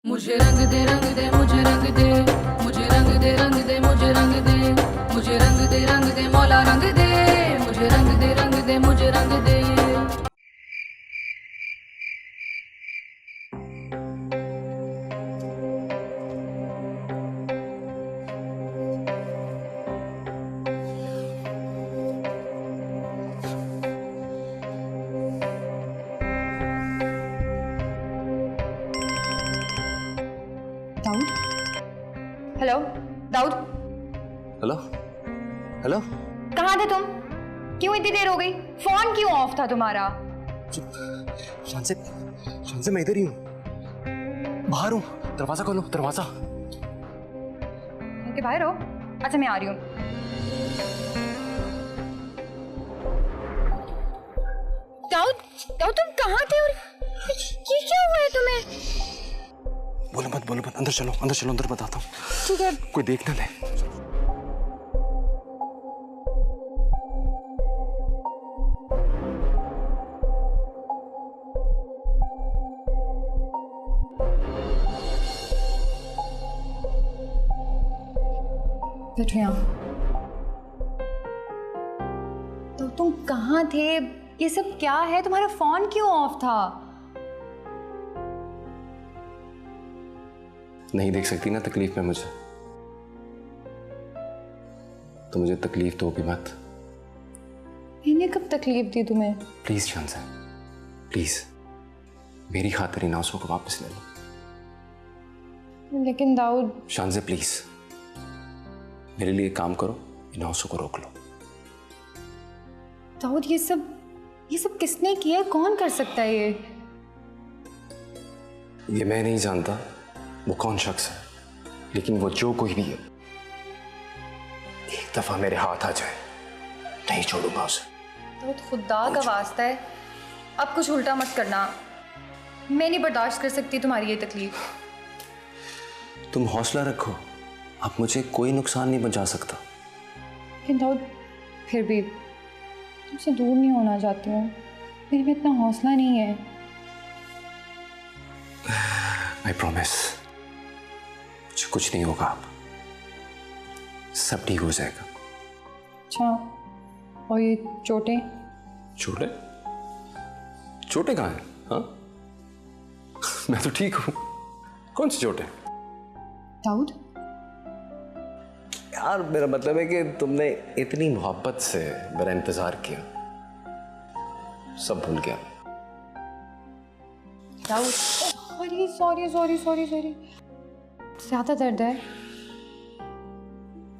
मुझे रंग दे रंग दे मुझे रंग दे, मुझे रंग दे रंग दे मुझे रंग दे, मुझे रंग दे रंग दे मौला रंग दे, मुझे रंग दे रंग दे मुझे रंग दे। Dawood, hello Dawood. Hello hello. कहाँ थे तुम? क्यों इतनी देर हो गई? फोन क्यों ऑफ था तुम्हारा? शान से मैं इधर ही हूँ, बाहर हूँ। दरवाजा खोलो, दरवाजा। के बाहर हो? अच्छा मैं आ रही हूँ। दाऊद, दाऊद तुम कहाँ थे और ये क्या हुआ है तुम्हें? बोलो मत, अंदर चलो, अंदर बताता हूँ। ठीक है। कोई देख ना ले। बैठो यहाँ। तो तुम कहाँ थे? ये सब क्या है? तुम्हारा फोन क्यों ऑफ था? नहीं देख सकती ना तकलीफ में मुझे, तो मुझे तकलीफ दो भी मत। मैंने कब तकलीफ दी तुम्हें? प्लीज शान से, प्लीज मेरी खातिर इन आंसुओं को वापस ले लो। लेकिन दाऊद। शान से प्लीज मेरे लिए काम करो, इन आंसुओं को रोक लो। दाऊद ये सब किसने किया? कौन कर सकता है ये मैं नहीं जानता वो कौन शख्स है, लेकिन वो जो कोई भी है, एक दफा मेरे हाथ आ जाए नहीं छोड़ूंगा उसे। दाऊद खुदा का वास्ता है, अब कुछ उल्टा मत करना। मैं नहीं बर्दाश्त कर सकती तुम्हारी ये तकलीफ। तुम हौसला रखो, अब मुझे कोई नुकसान नहीं पहुंचा सकता। लेकिन दाऊद फिर भी तुमसे दूर नहीं होना चाहती हूँ। मेरे में इतना हौसला नहीं है। आई प्रॉमिस मुझे कुछ नहीं होगा, अब सब ठीक हो जाएगा। अच्छा, और ये चोटें? चोटें? चोटें कहाँ हैं? हाँ मैं तो ठीक हूँ, कौन सी चोटें? दाऊद यार मेरा मतलब है कि तुमने इतनी मोहब्बत से मेरा इंतजार किया, सब भूल गया। दाऊद सॉरी ज्यादा दर्द है?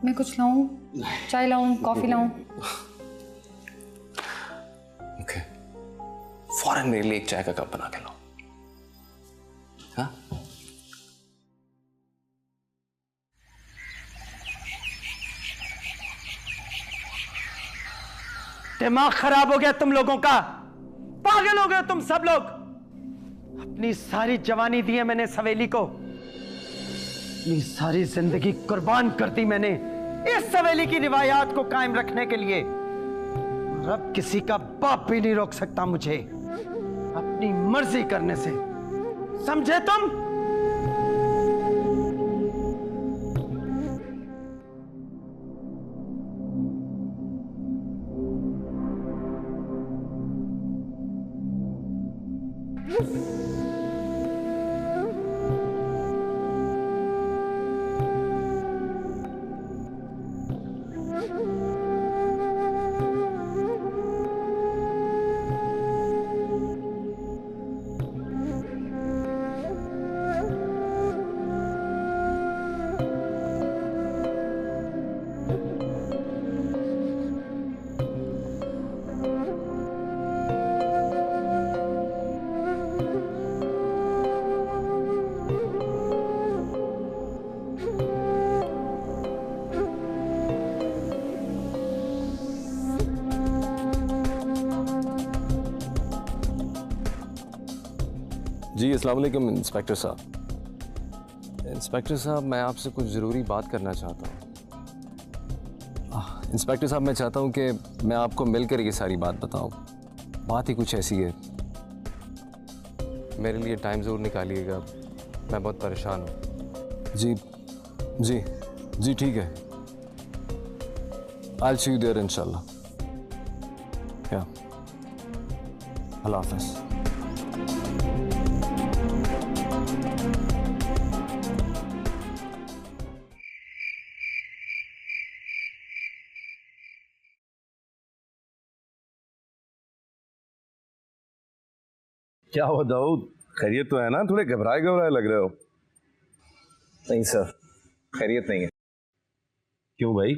मैं कुछ लाऊं? चाय लाऊं? कॉफी लाऊं? ओके, फौरन मेरे लिए एक चाय का कप बना के लो। हाँ दिमाग खराब हो गया तुम लोगों का, पागल हो गए तुम सब लोग। अपनी सारी जवानी दी है मैंने सवेली को, अपनी सारी जिंदगी कुर्बान कर दी मैंने इस सवेली की रिवायात को कायम रखने के लिए। और अब किसी का बाप भी नहीं रोक सकता मुझे अपनी मर्जी करने से, समझे तुम? जी अस्सलाम वालेकुम इंस्पेक्टर साहब। इंस्पेक्टर साहब मैं आपसे कुछ ज़रूरी बात करना चाहता हूँ। इंस्पेक्टर साहब मैं चाहता हूँ कि मैं आपको मिलकर ये सारी बात बताऊँ। बात ही कुछ ऐसी है, मेरे लिए टाइम ज़रूर निकालिएगा। मैं बहुत परेशान हूँ। जी जी जी ठीक है, I'll see you there इंशाल्लाह। या अल्लाह हाफ़िज़। क्या हो दाऊद, खैरियत तो है ना? थोड़े घबराए घबराए लग रहे हो। नहीं सर, खैरियत नहीं है। क्यों भाई?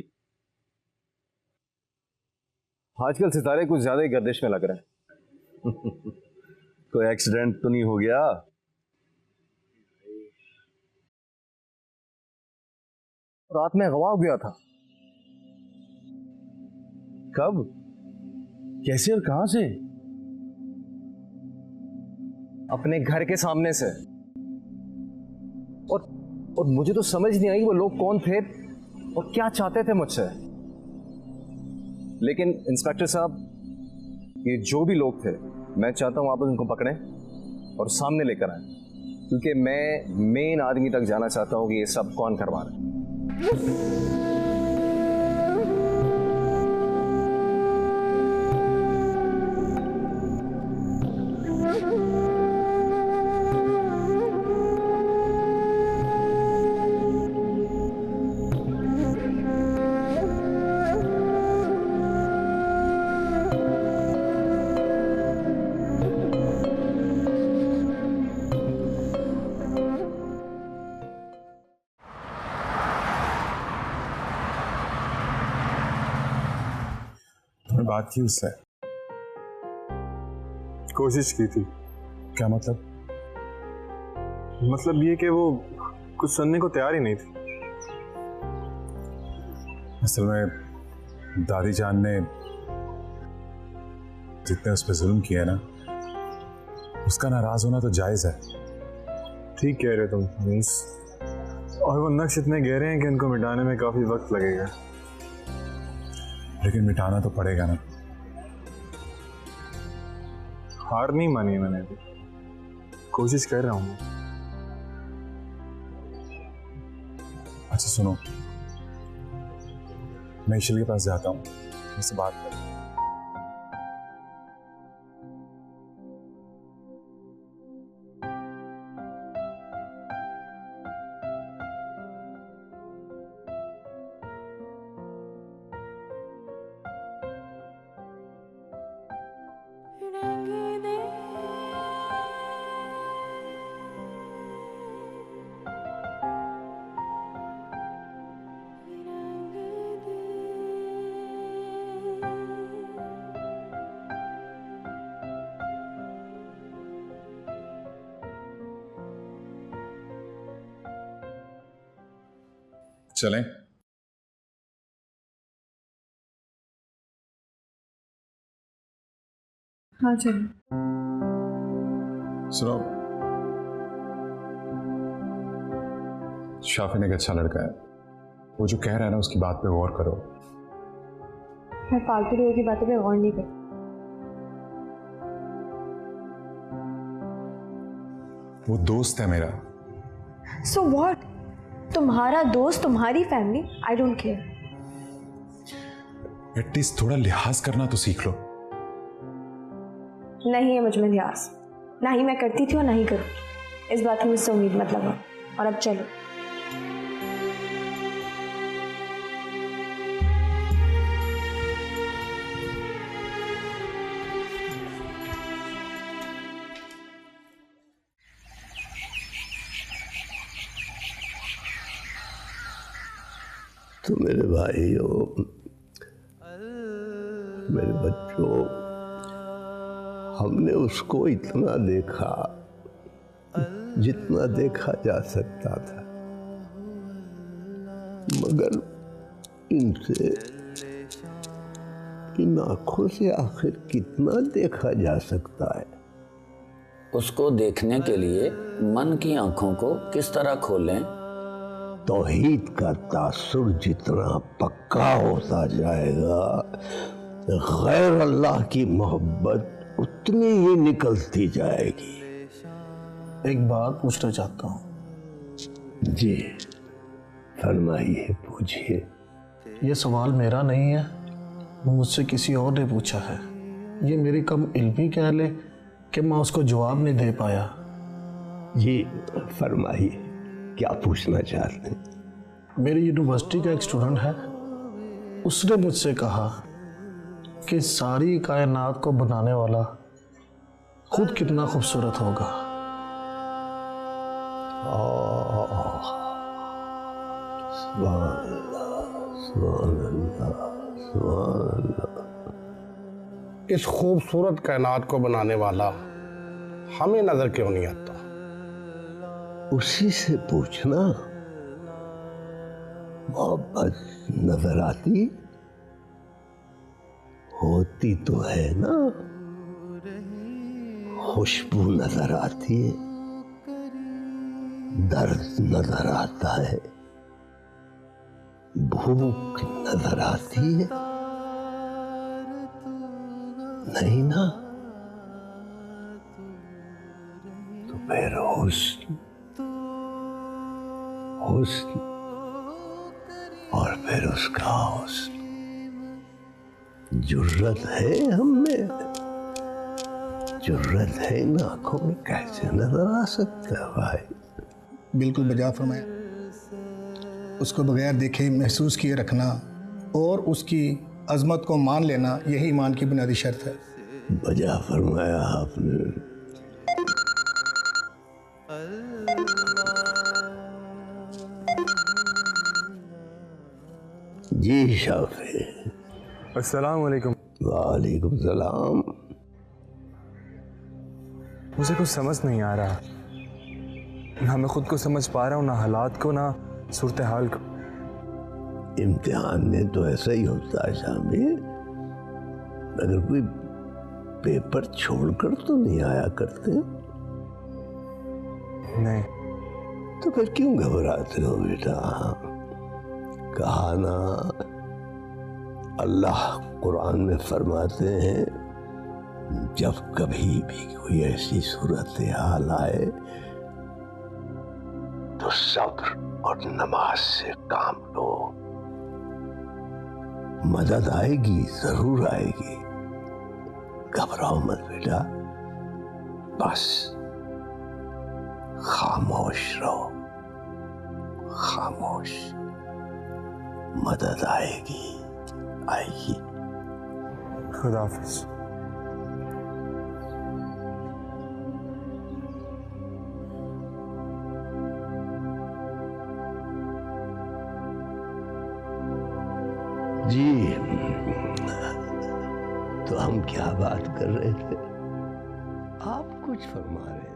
आजकल सितारे कुछ ज्यादा ही गर्दिश में लग रहे हैं। कोई एक्सीडेंट तो नहीं हो गया? रात में गवा हो गया था। कब, कैसे और कहां से? अपने घर के सामने से। और मुझे तो समझ नहीं आई वो लोग कौन थे और क्या चाहते थे मुझसे। लेकिन इंस्पेक्टर साहब, ये जो भी लोग थे, मैं चाहता हूं आप उनको पकड़ें और सामने लेकर आए, क्योंकि मैं मेन आदमी तक जाना चाहता हूं कि ये सब कौन करवा रहा है। बात की उससे, कोशिश की थी। क्या मतलब? मतलब ये कि वो कुछ सुनने को तैयार ही नहीं थी। असल में दादी जान ने जितने उस पर जुल्म किया ना, उसका नाराज होना तो जायज है। ठीक कह रहे तुम मीस, और वो नक्श इतने गहरे हैं कि इनको मिटाने में काफी वक्त लगेगा, लेकिन मिटाना तो पड़ेगा ना। हार नहीं मानी मैंने अभी, कोशिश कर रहा हूँ। अच्छा सुनो, मैं ईशल के पास जाता हूँ, उससे बात कर। चलें? हाँ चलो। सुनो, शाफिन एक अच्छा लड़का है, वो जो कह रहा है ना उसकी बात पे गौर करो। मैं फालतू लोगों की बातों पे गौर नहीं करती। वो दोस्त है मेरा। So what? तुम्हारा दोस्त, तुम्हारी family, I don't care. At least थोड़ा लिहाज करना तो सीख लो। नहीं है मुझ में लिहाज, ना ही मैं करती थी और ना ही करूँ। इस बात की मुझसे उम्मीद मत लगाओ। और अब चलो। तो मेरे भाइयों, मेरे बच्चों, हमने उसको इतना देखा जितना देखा जा सकता था, मगर इनसे, इन आँखों से आखिर कितना देखा जा सकता है? उसको देखने के लिए मन की आंखों को किस तरह खोलें? तौहीद का तासुर जितना पक्का होता जाएगा, गैर अल्लाह की मोहब्बत उतनी ही निकलती जाएगी। एक बात पूछना चाहता हूँ, जी फरमाइए, पूछिए। ये सवाल मेरा नहीं है, वो मुझसे किसी और ने पूछा है। ये मेरी कम इल्मी कह ले कि मैं उसको जवाब नहीं दे पाया। जी फरमाइए, क्या पूछना चाहते हैं? मेरी यूनिवर्सिटी का एक स्टूडेंट है, उसने मुझसे कहा कि सारी कायनात को बनाने वाला खुद कितना खूबसूरत होगा। इस खूबसूरत कायनात को बनाने वाला हमें नजर क्यों नहीं आता? उसी से पूछना। मोहब्बत नजर आती होती तो है ना, खुशबू नजर आती है, दर्द नजर आता है, भूख नजर आती है, नहीं ना? तो फिर हुस्न हुस्न और फिर उसका हुस्न, जुर्रत है हम में, जुर्रत है इन आंखों में, कैसे नजर आ सकता है भाई? बिल्कुल बजा फरमाया। उसको बगैर देखे महसूस किए रखना और उसकी अजमत को मान लेना, यही ईमान की बुनियादी शर्त है। बजा फरमाया आपने। जी शाफी। अस्सलाम वालेकुम। वालेकुम सलाम। मुझे कुछ समझ नहीं आ रहा, ना मैं खुद को समझ पा रहा हूँ, ना हालात को, ना सूरत हाल को। इम्तिहान में तो ऐसा ही होता है शामिल, अगर कोई पेपर छोड़कर तो नहीं आया करते। नहीं तो फिर क्यों घबराते हो बेटा? कहा ना, अल्लाह कुरान में फरमाते हैं, जब कभी भी कोई ऐसी सूरत हाल आए तो सब्र और नमाज से काम लो, मदद आएगी, जरूर आएगी। घबराओ मत बेटा, बस खामोश रहो, खामोश। मदद आएगी, आएगी। खुदा हाफिज। जी तो हम क्या बात कर रहे थे? आप कुछ फरमा रहे थे।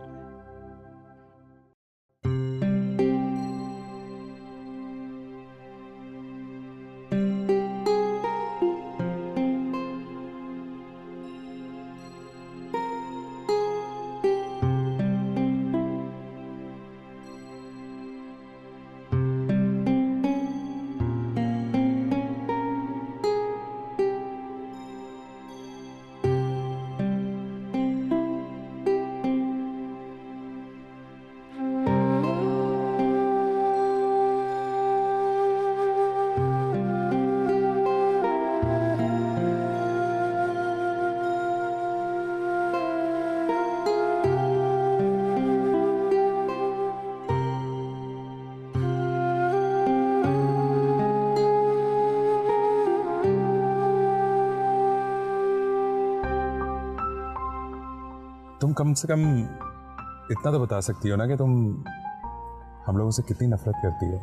तुम कम से कम इतना तो बता सकती हो ना कि तुम हम लोगों से कितनी नफरत करती हो।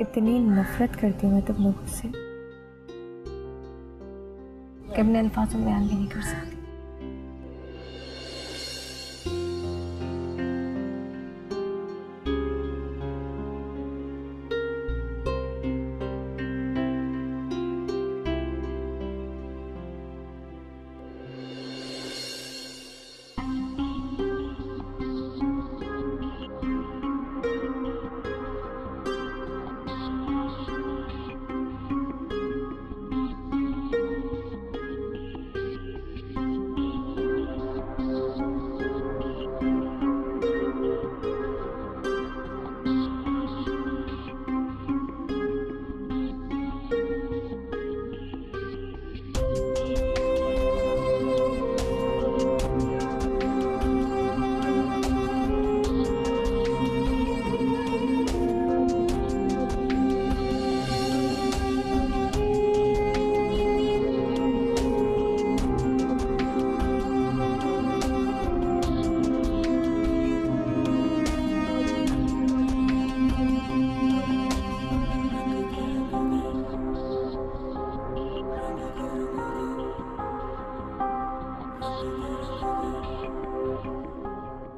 इतनी नफरत करती हूँ मैं तुम लोगों से कि अपने अल्फाजों में बयान भी नहीं कर सकती।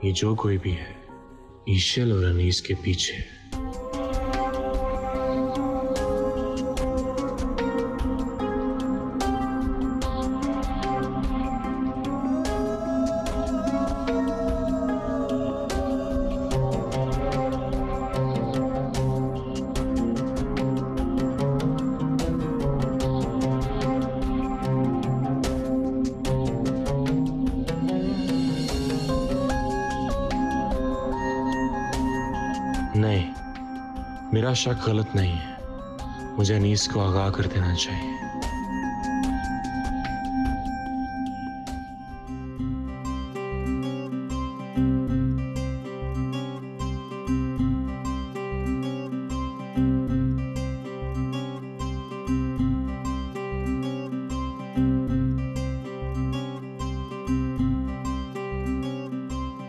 ये जो कोई भी है ईशल और अनीस के पीछे है। नहीं, मेरा शक गलत नहीं है। मुझे अनीस को आगाह कर देना चाहिए।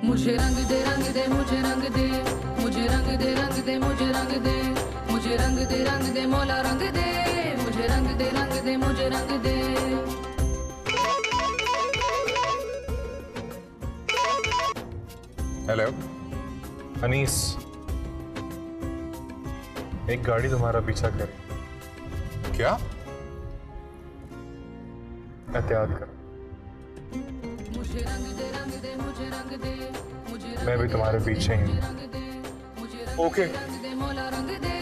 मुझे रंग दे मुझे रंग दे, मुझे रंग दे मुझे रंग दे, मुझे रंग दे मौला रंग दे, मुझे रंग दे मुझे रंग दे। हेलो अनीस, एक गाड़ी तुम्हारा पीछा करे। क्या? एहतियात करो। मुझे रंग दे मुझे रंग दे, मुझे मैं भी तुम्हारे पीछे ही हूँ। ओके। मौला रंग दे,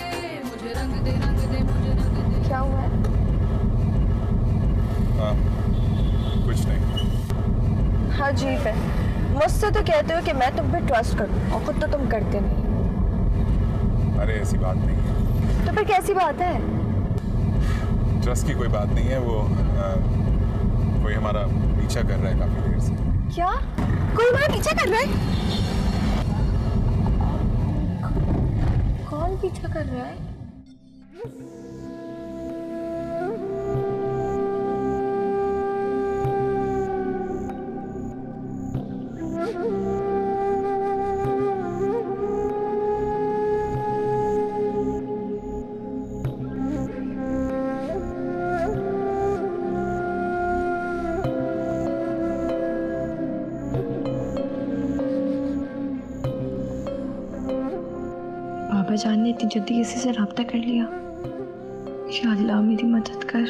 मुझे रंग दे मुझे रंग दे। क्या हुआ है? हाँ, कुछ नहीं। हाँ अजीब है, मुझसे तो कहते हो कि मैं तुम पे ट्रस्ट करूं और खुद तो तुम करते नहीं। अरे ऐसी बात नहीं है। तो फिर कैसी बात है? ट्रस्ट की कोई बात नहीं है। वो कोई हमारा पीछा कर रहा है काफी देर से। क्या? कोई हमारा पीछा कर रहा है? कौन पीछा कर रहा है? बाबा जान ने इतनी जल्दी किसी से राब्ता कर लिया। या अल्लाह मेरी मदद कर।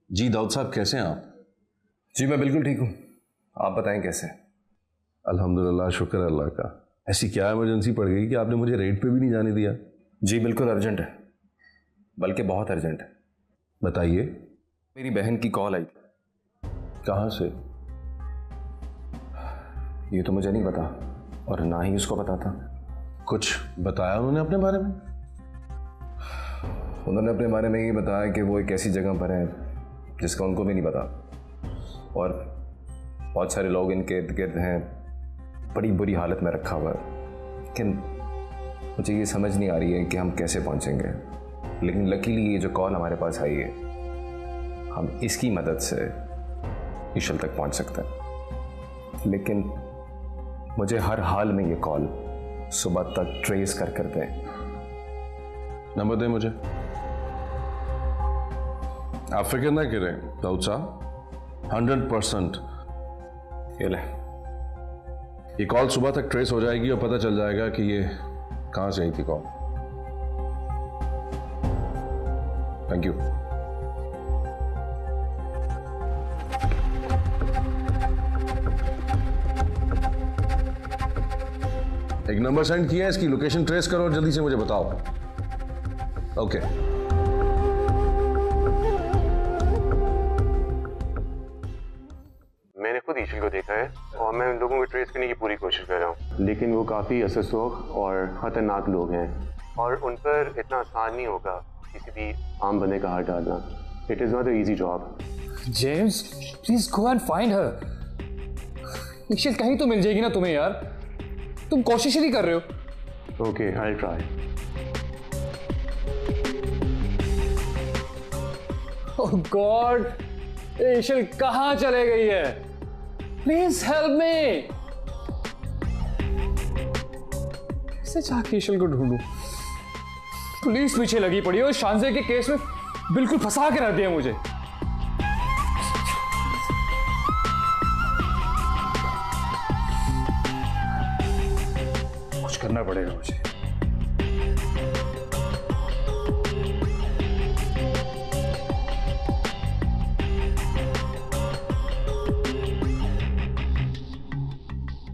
जी दाऊद साहब, कैसे हैं आप? जी मैं बिल्कुल ठीक हूँ। आप बताएं कैसे? अल्हम्दुलिल्लाह, शुक्र है अल्लाह का। ऐसी क्या इमरजेंसी पड़ गई कि आपने मुझे रेड पे भी नहीं जाने दिया? जी बिल्कुल अर्जेंट है, बल्कि बहुत अर्जेंट है। बताइए। मेरी बहन की कॉल आई थी। कहाँ से? ये तो मुझे नहीं पता और ना ही उसको पता था। कुछ बताया उन्होंने अपने बारे में? उन्होंने अपने बारे में ये बताया कि वो एक ऐसी जगह पर है जिसका उनको भी नहीं पता, और बहुत सारे लोग इनके इर्द गिर्द हैं, बड़ी बुरी हालत में रखा हुआ है। लेकिन मुझे ये समझ नहीं आ रही है कि हम कैसे पहुंचेंगे। लेकिन लकीली ये जो कॉल हमारे पास आई है, हम इसकी मदद से ईशल तक पहुंच सकते हैं। लेकिन मुझे हर हाल में ये कॉल सुबह तक ट्रेस कर दें। नंबर दें मुझे। आप फिक्र ना करें दाऊद साहब, 100% ये ले। ये कॉल सुबह तक ट्रेस हो जाएगी और पता चल जाएगा कि ये कहां से आई थी कॉल। Thank you. एक नंबर सेंड किया है, इसकी लोकेशन ट्रेस करो और जल्दी से मुझे बताओ। ओके। मैंने खुद ईशल को देखा है और मैं उन लोगों की ट्रेस करने की पूरी कोशिश कर रहा हूँ, लेकिन वो काफ़ी असरसोख और ख़तरनाक लोग हैं और उन पर इतना आसान नहीं होगा किसी भी आम बंदे का हाथ डालना। It is not a easy job. James please go and find her. Ishal कहीं तो मिल जाएगी ना तुम्हें यार, तुम कोशिश ही नहीं कर रहे हो। Okay, I will try. Oh god, Ishal कहाँ चले गई है? Please help me. कैसे जाके ईशल को ढूंढूं? पुलिस पीछे लगी पड़ी है और शानजे के केस में बिल्कुल फंसा के रख दिया मुझे। कुछ करना पड़ेगा मुझे।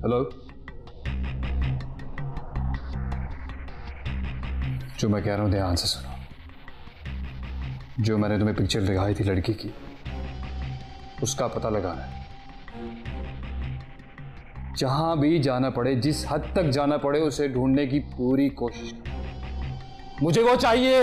हेलो, जो मैं कह रहा हूं ध्यान से सुनो। जो मैंने तुम्हें पिक्चर दिखाई थी लड़की की, उसका पता लगाना है। जहां भी जाना पड़े, जिस हद तक जाना पड़े, उसे ढूंढने की पूरी कोशिश करो। मुझे वो चाहिए।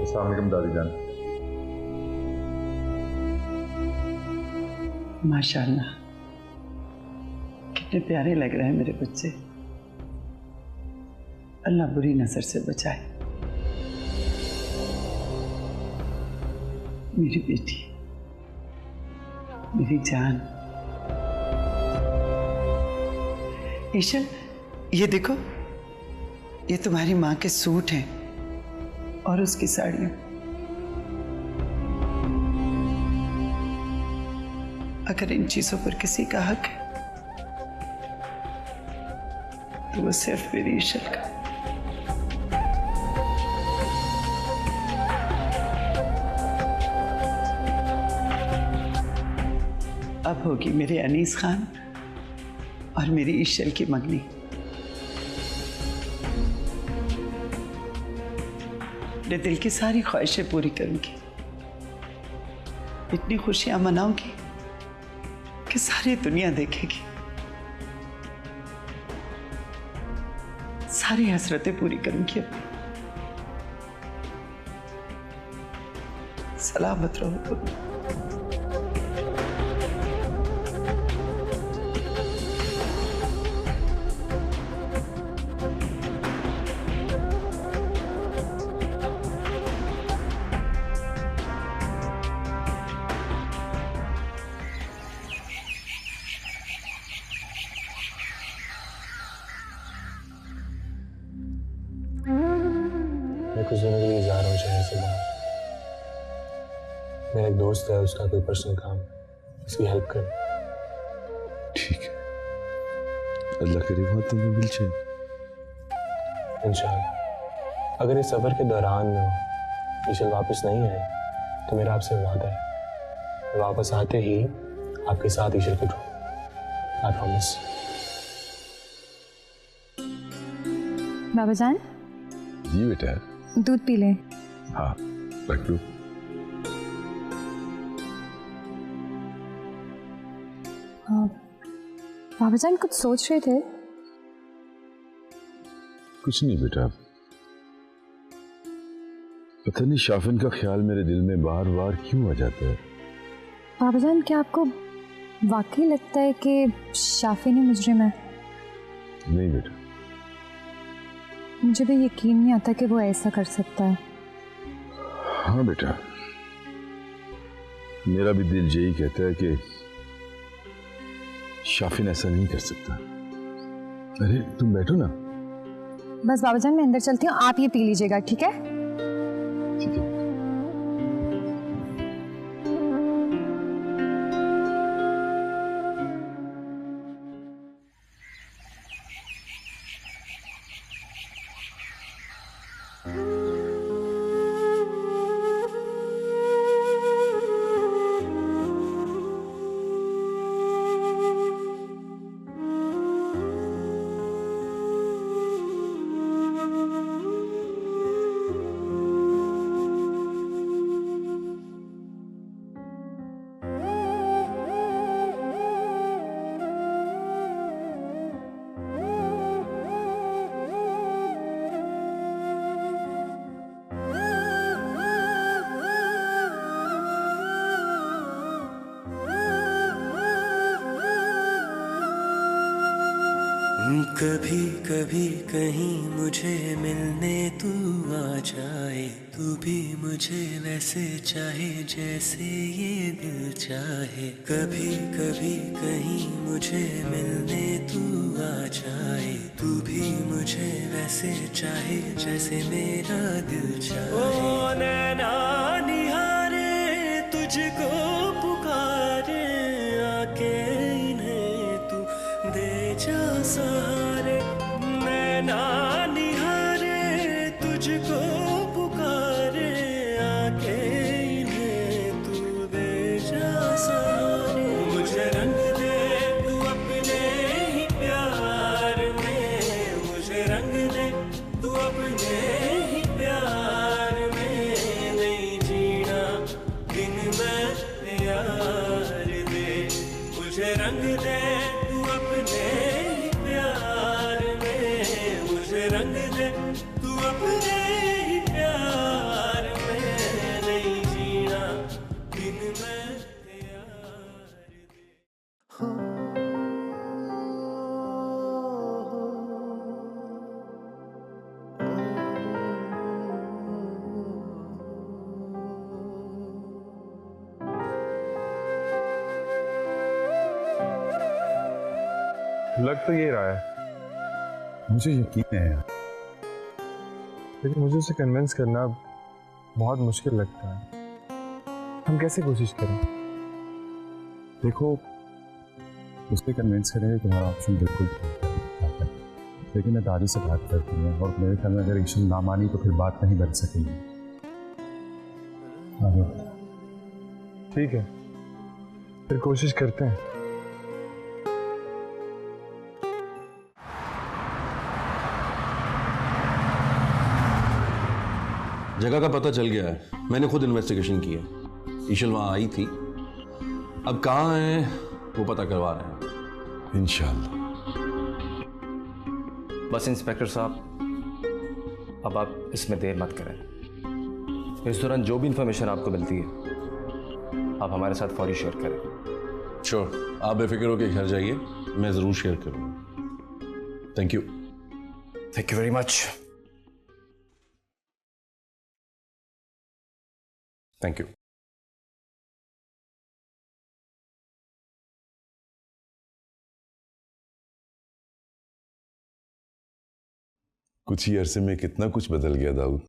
अस्सलाम वालेकुम दादी जान। माशाल्लाह, कितने प्यारे लग रहे हैं मेरे बच्चे। अल्लाह बुरी नजर से बचाए। मेरी बेटी, मेरी जान। ईशल, ये देखो, ये तुम्हारी माँ के सूट हैं और उसकी साड़ियाँ। अगर इन चीजों पर किसी का हक है तो वो सिर्फ मेरी ईशल का। अब होगी मेरे अनीस खान और मेरी ईशल की मंगनी। अपने दिल की सारी ख्वाहिशें पूरी करूंगी, इतनी खुशियां मनाऊंगी कि सारी दुनिया देखेगी। सारी हसरतें पूरी करूंगी अपनी। सलामत रहो तुम। मैं कुछ दिनों के लिए जा रहा हूँ शहर से बाहर। मेरा एक दोस्त है, उसका कोई पर्सनल काम, उसकी हेल्प कर। ठीक है, अल्लाह करे वहाँ तुम्हें मिल जाए इंशाअल्लाह। अगर इस सफर के दौरान ईशल वापस नहीं आए तो मेरा आपसे वादा है, वापस आते ही आपके साथ ईशल को ढूंढूं। I promise. बाबा जान, जी बेटा। दूध पी लें। हाँ, रख लो। बाबा जान कुछ सोच रहे थे? कुछ नहीं बेटा, पता नहीं शाफिन का ख्याल मेरे दिल में बार बार क्यों आ जाता है। बाबा जान, क्या आपको वाकई लगता है कि शाफिन ही मुजरिम है? नहीं बेटा, मुझे भी यकीन नहीं आता कि वो ऐसा कर सकता है। हाँ बेटा, मेरा भी दिल यही कहता है कि शाफिन ऐसा नहीं कर सकता। अरे तुम बैठो ना। बस बाबा जान, मैं अंदर चलती हूँ, आप ये पी लीजिएगा, ठीक है? ठीक है। कभी कभी कहीं मुझे मिलने तू आ जाए, तू भी मुझे वैसे चाहे जैसे ये दिल चाहे। कभी कभी कहीं मुझे मिलने तू आ जाए, तू भी मुझे वैसे चाहे जैसे मेरा दिल चाहे। ओ नैना निहारे तुझको पुकारे, आके इन्हें तू दे जा सहारे। नैना निहारे तुझको पुकारे, आके इन्हें तू दे जा सहारे। मुझे रंग दे तू अपने ही प्यार में, मुझे रंग दे तू अपने ही प्यार में। नहीं जीना बिन मैं यार दे, मुझे रंग दे तू अपने ही प्यार में। मुझे रंग दे तू अपने ही प्यार में। नहीं जीना बिन मैं लग तो ये रहा है, मुझे यकीन है यार, लेकिन मुझे उसे कन्विंस करना बहुत मुश्किल लगता है। हम कैसे कोशिश करें? देखो, उसे कन्विंस करेंगे तुम्हारा ऑप्शन बिल्कुल ठीक है, लेकिन मैं दादी से बात करती हूँ और मेरे ख्याल में अगर ईशल ना मानी तो फिर बात नहीं बन सकेगी। ठीक है, फिर कोशिश करते हैं। जगह का पता चल गया है, मैंने खुद इन्वेस्टिगेशन की है। ईशल वहां आई थी, अब कहाँ है वो पता करवा रहे हैं इंशाल्लाह। बस इंस्पेक्टर साहब, अब आप इसमें देर मत करें। इस दौरान जो भी इंफॉर्मेशन आपको मिलती है आप हमारे साथ फौरी शेयर करें। श्योर, आप बेफिक्र होकर घर जाइए, मैं जरूर शेयर करूँगा। Thank you. Thank you very much. Thank you. कुछ ही अरसे में कितना कुछ बदल गया दाऊद।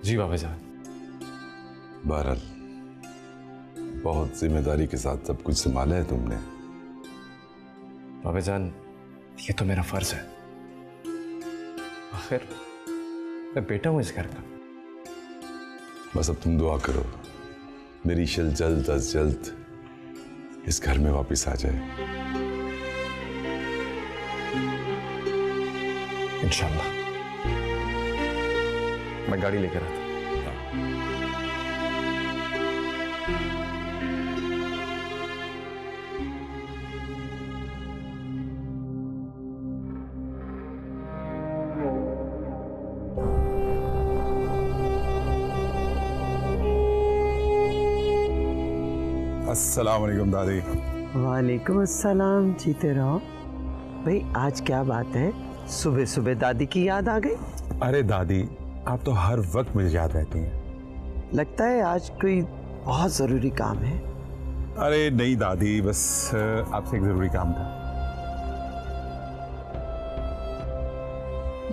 जी बाबा जान। बहरहाल बहुत जिम्मेदारी के साथ सब कुछ संभाला है तुमने। बाबा जान, ये तो मेरा फर्ज है, आखिर मैं बेटा हूं इस घर का। बस अब तुम दुआ करो मेरी ईशल जल्द अज जल्द इस घर में वापस आ जाए। इंशाल्लाह। मैं गाड़ी लेकर आता। अस्सलाम वालेकुम दादी। वालेकुम अस्सलाम, जीते रहो। भाई आज क्या बात है, सुबह सुबह दादी की याद आ गई? अरे दादी, आप तो हर वक्त मुझे याद रहती हैं। लगता है आज कोई बहुत जरूरी काम है। अरे नहीं दादी, बस आपसे एक जरूरी काम था।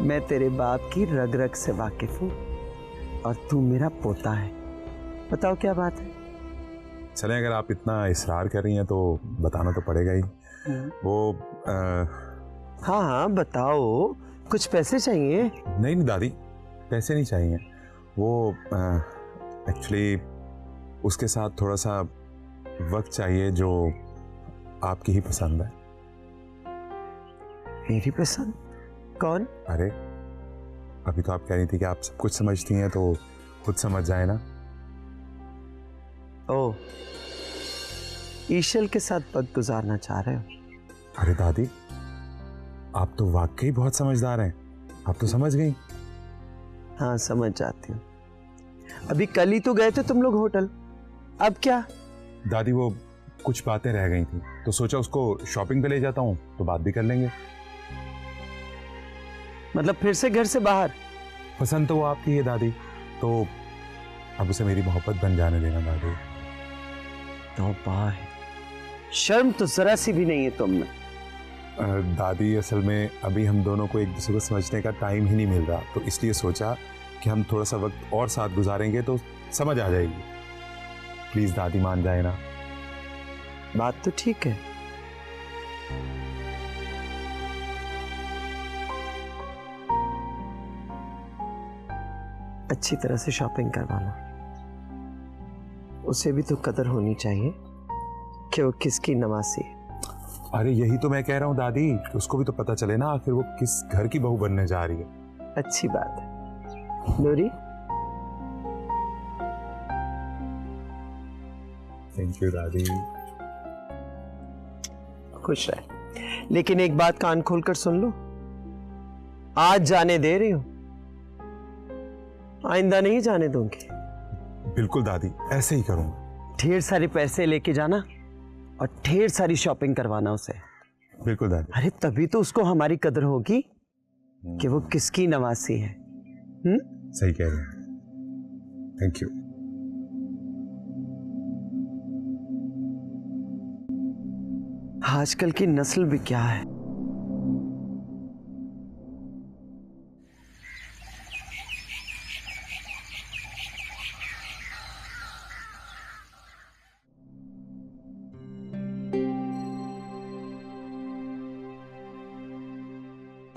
मैं तेरे बाप की रग रग से वाकिफ हूँ और तू मेरा पोता है। बताओ क्या बात है? चलें, अगर आप इतना इसरार कर रही हैं तो बताना तो पड़ेगा ही। वो हाँ हाँ बताओ, कुछ पैसे चाहिए? नहीं नहीं दादी, पैसे नहीं चाहिए। वो एक्चुअली उसके साथ थोड़ा सा वक्त चाहिए जो आपकी ही पसंद है। मेरी पसंद? कौन? अरे अभी तो आप कह रही थी कि आप सब कुछ समझती हैं, तो खुद समझ जाए ना। ओ, ईशल के साथ वक्त गुजारना चाह रहे हो? अरे दादी, आप तो वाकई बहुत समझदार हैं, आप तो समझ गई। हाँ समझ जाती हूँ। अभी कल ही तो गए थे तुम लोग होटल, अब क्या? दादी वो कुछ बातें रह गई थी तो सोचा उसको शॉपिंग पे ले जाता हूँ तो बात भी कर लेंगे। मतलब फिर से घर से बाहर? पसंद तो वो आपकी है दादी, तो अब उसे मेरी मोहब्बत बन जाने देना दादी। तौबा है, शर्म तो जरा सी भी नहीं है तुम में। दादी असल में अभी हम दोनों को एक दूसरे को समझने का टाइम ही नहीं मिल रहा, तो इसलिए सोचा कि हम थोड़ा सा वक्त और साथ गुजारेंगे तो समझ आ जाएगी। प्लीज दादी मान जाए ना। बात तो ठीक है। अच्छी तरह से शॉपिंग करवाना, उसे भी तो कदर होनी चाहिए कि वो किसकी नवासी है। अरे यही तो मैं कह रहा हूँ दादी, उसको भी तो पता चले ना आखिर वो किस घर की बहू बनने जा रही है। अच्छी बात है। नूरी, थैंक यू दादी। खुश रहे, लेकिन एक बात कान खोलकर सुन लो, आज जाने दे रही हूं, आइंदा नहीं जाने दूंगी। बिल्कुल दादी, ऐसे ही करूंगा। ढेर सारे पैसे लेके जाना और ढेर सारी शॉपिंग करवाना उसे। बिल्कुल दादी। अरे तभी तो उसको हमारी कदर होगी कि वो किसकी नवासी है। सही कह रहे हैं। Thank you. आजकल की नस्ल भी क्या है।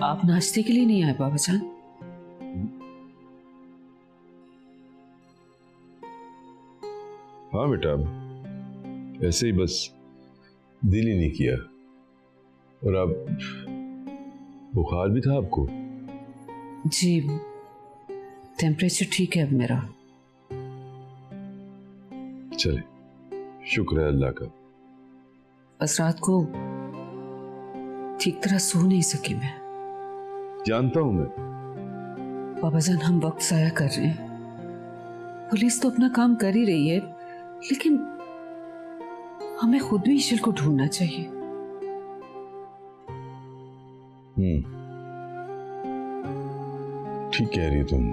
आप नाश्ते के लिए नहीं आए बाबा जान? हाँ बेटा, ऐसे ही बस दिल ही नहीं किया। और अब बुखार भी था आपको? जी, टेम्परेचर ठीक है अब मेरा। चले, शुक्र है अल्लाह का। बस रात को ठीक तरह सो नहीं सकी मैं। जानता हूं मैं। बाबा जान, हम वक्त जाया कर रहे हैं। पुलिस तो अपना काम कर ही रही है, लेकिन हमें खुद भी ईश्वर को ढूंढना चाहिए। ठीक कह रही तुम।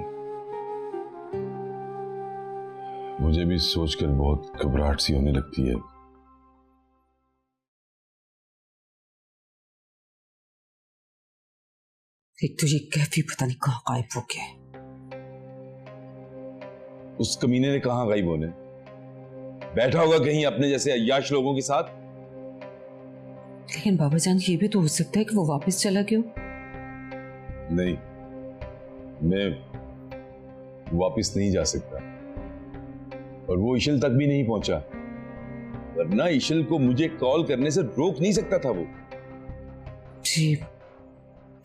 मुझे भी सोचकर बहुत घबराहट सी होने लगती है। एक तो ये कैफी पता नहीं कहां गायब हो गया। उस कमीने ने कहां गायब होने? बैठा होगा कहीं अपने जैसे अय्याश लोगों के साथ। लेकिन बाबा जान, ये भी तो हो सकता है कि वो वापस चला गया। नहीं, मैं वापस नहीं जा सकता, और वो इशल तक भी नहीं पहुंचा, वरना इशल को मुझे कॉल करने से रोक नहीं सकता था वो। जी,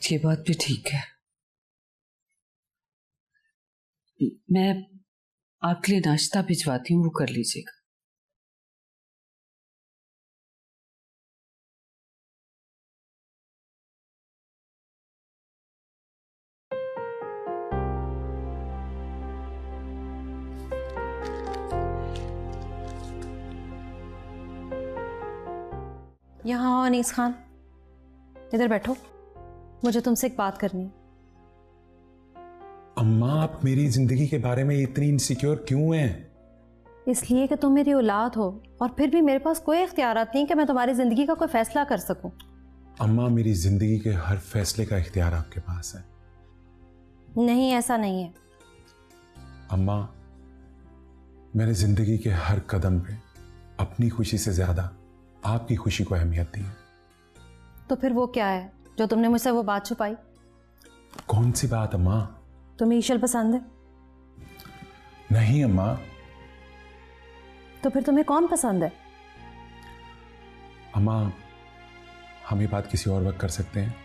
ये बात भी ठीक है। मैं आपके लिए नाश्ता भिजवाती हूँ, वो कर लीजिएगा। यहाँ आओ अनीस खान, इधर बैठो, मुझे तुमसे एक बात करनी है। अम्मा, आप मेरी जिंदगी के बारे में इतनी इनसिक्योर क्यों हैं? इसलिए कि तुम मेरी औलाद हो, और फिर भी मेरे पास कोई इख्तियारात नहीं कि मैं तुम्हारी जिंदगी का कोई फैसला कर सकूं। अम्मा, मेरी जिंदगी के हर फैसले का इख्तियार आपके पास है। नहीं, ऐसा नहीं है। अम्मा, मैंने जिंदगी के हर कदम पे अपनी खुशी से ज्यादा आपकी खुशी को अहमियत दी है। तो फिर वो क्या है जो तुमने मुझसे वो बात छुपाई? कौन सी बात अम्मा? तुम्हें ईशल पसंद है? नहीं अम्मा। तो फिर तुम्हें कौन पसंद है? अम्मा, हम ये बात किसी और वक्त कर सकते हैं।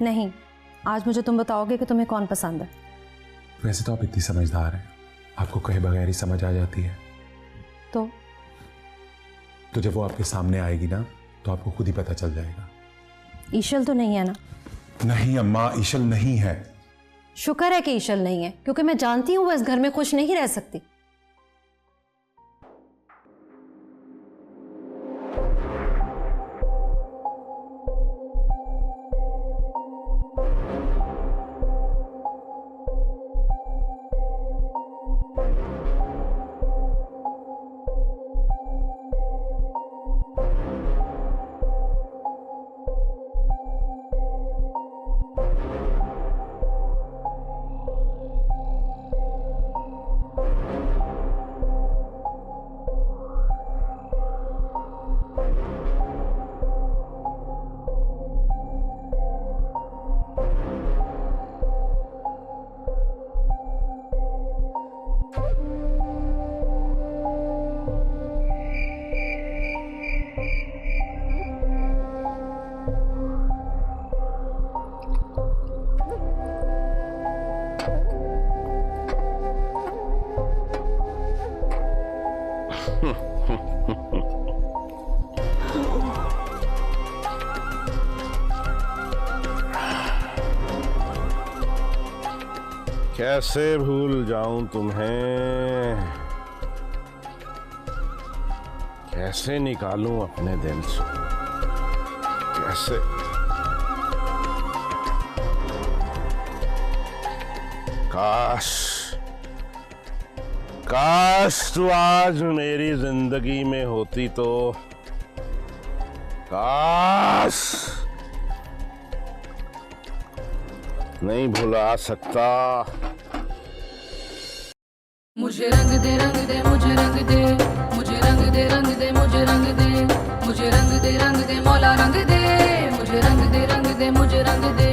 नहीं, आज मुझे तुम बताओगे कि तुम्हें कौन पसंद है। वैसे तो आप इतनी समझदार हैं, आपको कहे बगैर ही समझ आ जाती है। तो जब वो आपके सामने आएगी ना, तो आपको खुद ही पता चल जाएगा। ईशल तो नहीं है ना? नहीं अम्मा, ईशल नहीं है। शुक्र है कि ईशल नहीं है, क्योंकि मैं जानती हूँ वो इस घर में खुश नहीं रह सकती। कैसे भूल जाऊं तुम्हें, कैसे निकालूं अपने दिल से, कैसे। काश काश तू आज मेरी जिंदगी में होती तो, काश। नहीं भुला सकता। मुझे रंग दे मुझे रंग दे, मुझे रंग दे मुझे रंग दे, मुझे रंग दे मौला रंग दे, मुझे रंग दे मुझे रंग दे।